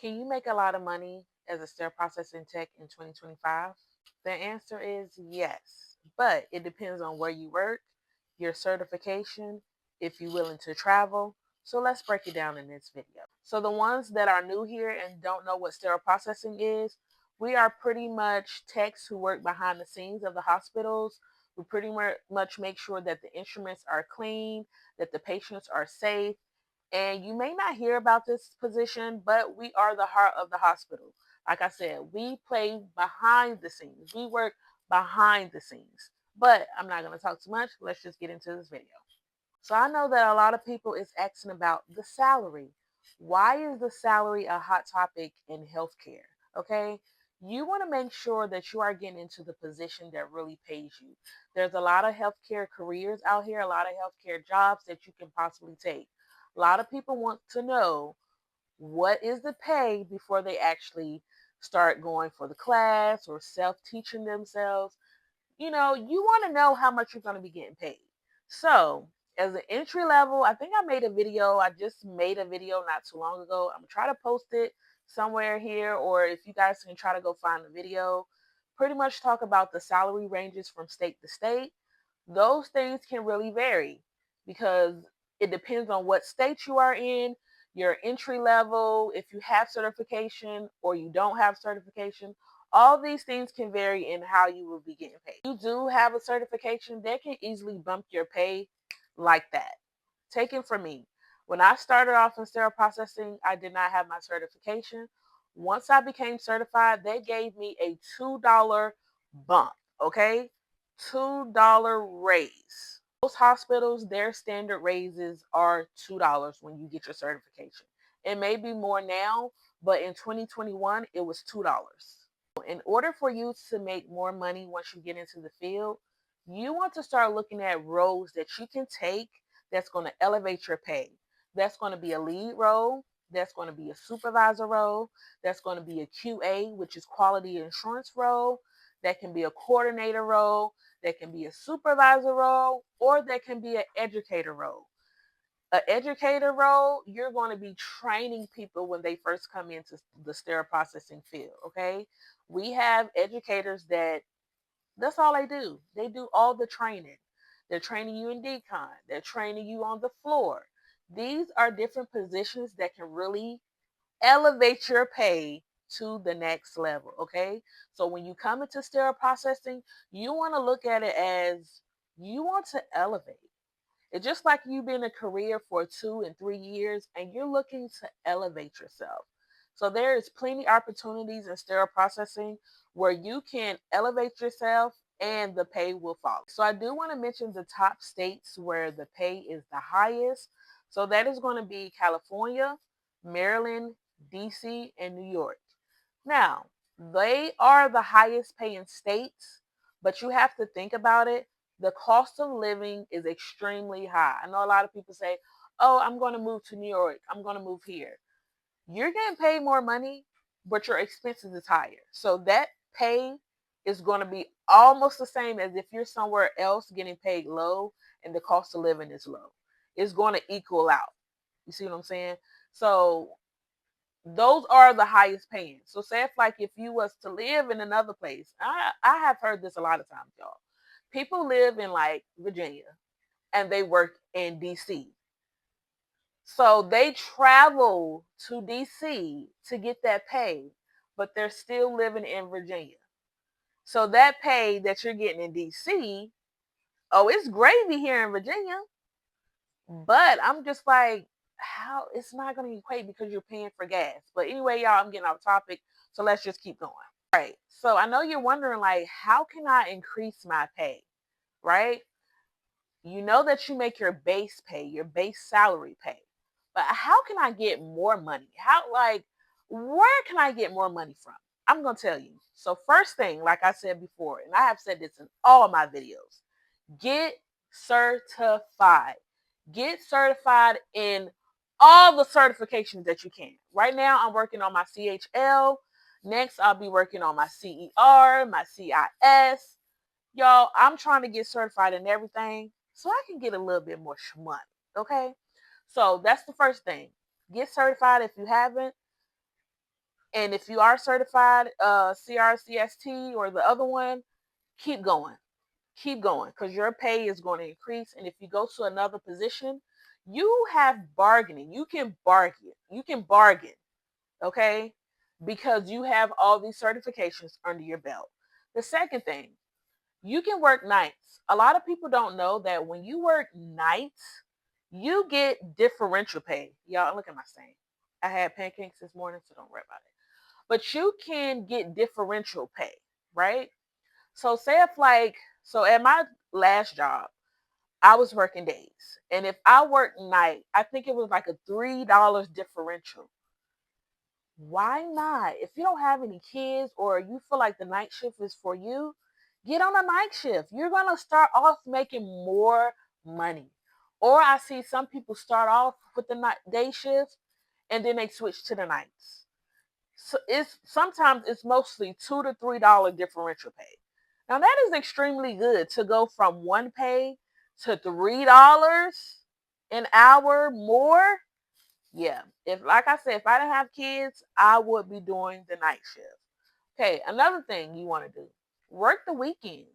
Can you make a lot of money as a sterile processing tech in 2025? The answer is yes, but it depends on where you work, your certification, if you're willing to travel. So let's break it down in this video. So the ones that are new here and don't know what sterile processing is, we are pretty much techs who work behind the scenes of the hospitals. We pretty much make sure that the instruments are clean, that the patients are safe. And you may not hear about this position, but we are the heart of the hospital. Like I said, we play behind the scenes. We work behind the scenes. But I'm not going to talk too much. Let's just get into this video. So I know that a lot of people is asking about the salary. Why is the salary a hot topic in healthcare? Okay. You want to make sure that you are getting into the position that really pays you. There's a lot of healthcare careers out here, a lot of healthcare jobs that you can possibly take. A lot of people want to know what is the pay before they actually start going for the class or self-teaching themselves. You want to know how much you're going to be getting paid. So, as an entry level, I think I made a video. I just made a video not too long ago. I'm going to try to post it somewhere here, or if you guys can try to go find the video, pretty much talk about the salary ranges from state to state. Those things can really vary because it depends on what state you are in, your entry level, if you have certification or you don't have certification. All these things can vary in how you will be getting paid. You do have a certification that can easily bump your pay like that. Take it from me. When I started off in sterile processing, I did not have my certification. Once I became certified, they gave me a $2 bump, okay? $2 raise. Most hospitals, their standard raises are $2 when you get your certification. It may be more now, but in 2021, it was $2. In order for you to make more money once you get into the field, you want to start looking at roles that you can take that's going to elevate your pay. That's going to be a lead role, that's going to be a supervisor role, that's going to be a QA, which is quality assurance role, that can be a coordinator role, that can be a supervisor role, or that can be an educator role. An educator role, you're going to be training people when they first come into the sterile processing field, okay? We have educators that's all they do. They do all the training. They're training you in decon. They're training you on the floor. These are different positions that can really elevate your pay to the next level, okay? So when you come into sterile processing, you want to look at it as you want to elevate. It's just like you've been in a career for 2 and 3 years and you're looking to elevate yourself. So there is plenty opportunities in sterile processing where you can elevate yourself and the pay will follow. So I do want to mention the top states where the pay is the highest. So that is going to be California, Maryland, DC, and New York. Now, they are the highest paying states, but you have to think about it. The cost of living is extremely high. I know a lot of people say, oh, I'm going to move to New York. I'm going to move here. You're getting paid more money, but your expenses is higher. So that pay is going to be almost the same as if you're somewhere else getting paid low and the cost of living is low. It's going to equal out. You see what I'm saying? So those are the highest paying. So say if you was to live in another place, I have heard this a lot of times, y'all. People live in like Virginia and they work in DC. So they travel to DC to get that pay, but they're still living in Virginia. So that pay that you're getting in DC, oh, it's gravy here in Virginia. But I'm just like, how it's not going to equate because you're paying for gas. But anyway, y'all, I'm getting off topic. So let's just keep going. All right. So I know you're wondering, like, how can I increase my pay? Right? You know that you make your base pay, your base salary pay. But how can I get more money? Where can I get more money from? I'm going to tell you. So, first thing, like I said before, and I have said this in all of my videos, get certified. Get certified in all the certifications that you can. Right now, I'm working on my CHL. Next, I'll be working on my CER, my CIS. Y'all, I'm trying to get certified in everything so I can get a little bit more money. Okay? So that's the first thing. Get certified if you haven't. And if you are certified CRCST or the other one, keep going. Keep going, because your pay is going to increase. And if you go to another position, you have bargaining. You can bargain. You can bargain, okay? Because you have all these certifications under your belt. The second thing, you can work nights. A lot of people don't know that when you work nights, you get differential pay. Y'all, look at my stain. I had pancakes this morning, so don't worry about it. But you can get differential pay, right? So say if so at my last job, I was working days. And if I worked night, I think it was like a $3 differential. Why not? If you don't have any kids or you feel like the night shift is for you, get on a night shift. You're going to start off making more money. Or I see some people start off with the night day shift and then they switch to the nights. So sometimes it's mostly $2 to $3 differential pay. Now that is extremely good to go from one pay to $3 an hour more. Yeah, if like I said, if I didn't have kids, I would be doing the night shift. Okay, another thing you want to do, work the weekends.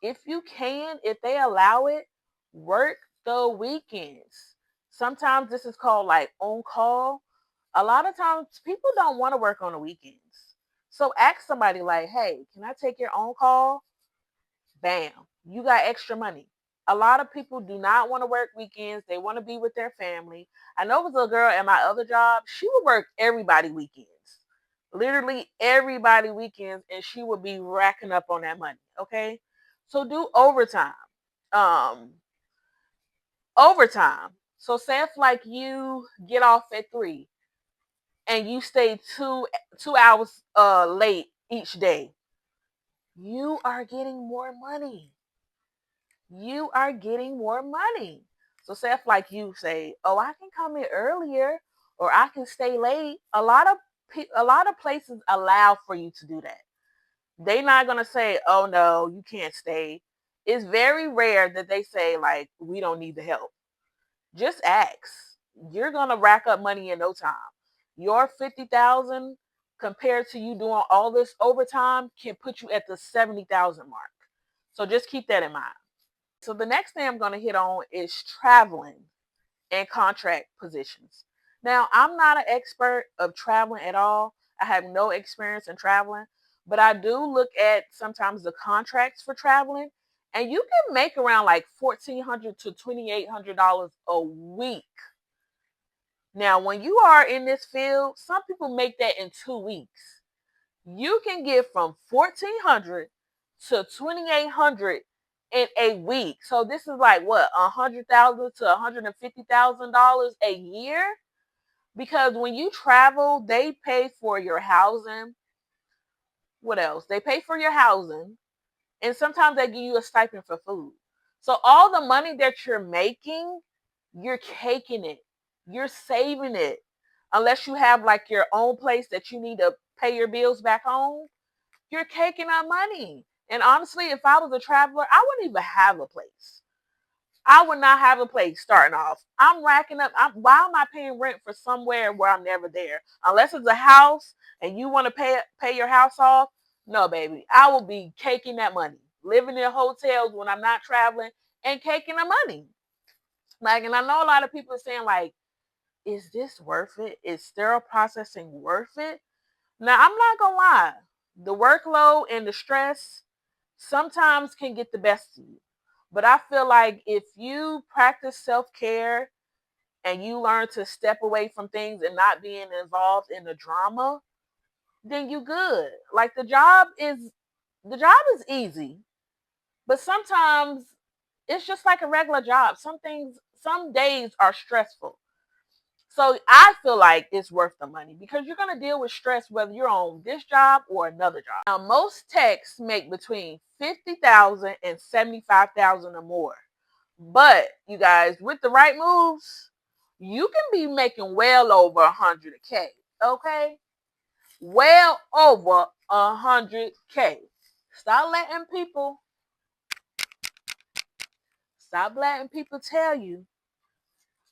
If you can, if they allow it, work the weekends. Sometimes this is called like on call. A lot of times people don't want to work on the weekends. So ask somebody like, hey, can I take your on call? Bam, you got extra money. A lot of people do not want to work weekends. They want to be with their family. I know it was a girl at my other job. She would work everybody weekends. Literally everybody weekends, and she would be racking up on that money. Okay. So do overtime. Um, overtime. So say if like you get off at 3 and you stay 2 hours late each day, you are getting more money. You are getting more money. So say if like you say, oh, I can come in earlier or I can stay late. A lot of places allow for you to do that. They're not gonna say, oh no, you can't stay. It's very rare that they say like we don't need the help. Just ask. You're gonna rack up money in no time. Your 50,000 compared to you doing all this overtime can put you at the 70,000 mark. So just keep that in mind. So the next thing I'm going to hit on is traveling and contract positions. Now, I'm not an expert of traveling at all. I have no experience in traveling, but I do look at sometimes the contracts for traveling, and you can make around like $1,400 to $2,800 a week. Now, when you are in this field, some people make that in 2 weeks. You can get from 1,400 to 2,800 in a week. So this is like what, $100,000 to $150,000 a year? Because when you travel, they pay for your housing. What else? They pay for your housing, and sometimes they give you a stipend for food. So all the money that you're making, you're caking it. You're saving it. Unless you have like your own place that you need to pay your bills back home, you're caking up money. And honestly, if I was a traveler, I wouldn't even have a place. I would not have a place starting off. I'm racking up. Why am I paying rent for somewhere where I'm never there? Unless it's a house and you want to pay your house off. No, baby. I will be caking that money. Living in hotels when I'm not traveling and caking the money. Like, and I know a lot of people are saying, like, is this worth it? Is sterile processing worth it? Now, I'm not going to lie. The workload and the stress sometimes can get the best of you. But I feel like if you practice self-care and you learn to step away from things and not being involved in the drama, then you good. Like the job is easy, but sometimes it's just like a regular job. Some days are stressful. So I feel like it's worth the money because you're going to deal with stress whether you're on this job or another job. Now, most techs make between 50,000 and 75,000 or more. But you guys, with the right moves, you can be making well over 100K. Okay? Well over 100K. Stop letting people Stop letting people tell you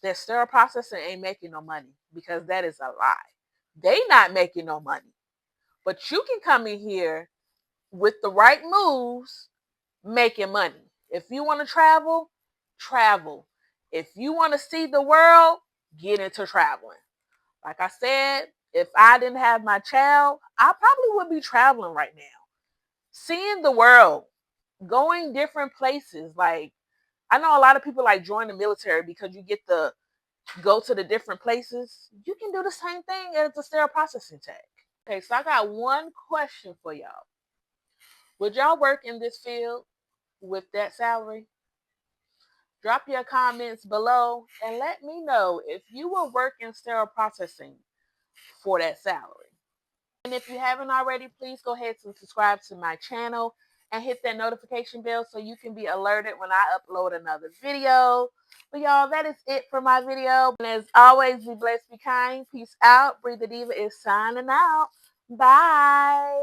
that sterile processing ain't making no money, because that is a lie. They not making no money. But you can come in here with the right moves, making money. If you want to travel, travel. If you want to see the world, get into traveling. Like I said, if I didn't have my child, I probably would be traveling right now, seeing the world, going different places. Like, I know a lot of people like join the military because you get to go to the different places. You can do the same thing as a sterile processing tech. Okay, so I got one question for y'all. Would y'all work in this field with that salary? Drop your comments below and let me know if you will work in sterile processing for that salary. And if you haven't already, please go ahead and subscribe to my channel and hit that notification bell so you can be alerted when I upload another video. But y'all, that is it for my video. And as always, be blessed, be kind. Peace out. Breathe the Diva is signing out. Bye.